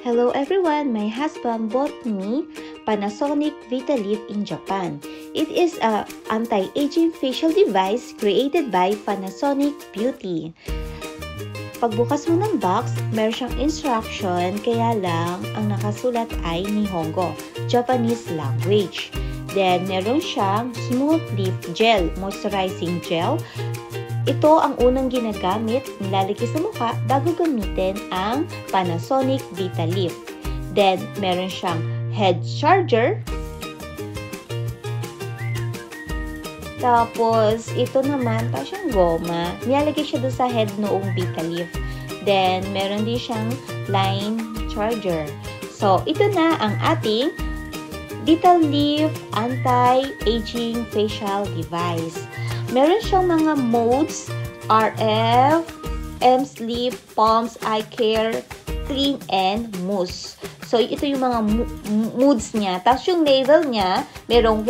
Hello everyone, my husband bought me Panasonic Vitalift in Japan. It is a anti-aging facial device created by Panasonic Beauty. Pagbukas mo ng box, meron siyang instruction, kaya lang ang nakasulat ay Nihongo, Japanese language. Then, meron siyang Smooth Lift Gel, moisturizing gel. Ito ang unang ginagamit, nilalagay sa mukha bago gamitin ang Panasonic Vitalift. Then, meron siyang head charger. Tapos, ito naman, parang siyang goma. Nilalagay siya doon sa head noong Vitalift. Then, meron din siyang line charger. So, ito na ang ating Vitalift Anti-Aging Facial Device. Meron siyang mga modes, RF, M-Sleep, Palms, Eye Care, Clean, and Mousse. So, ito yung mga moods niya. Tapos yung label niya, merong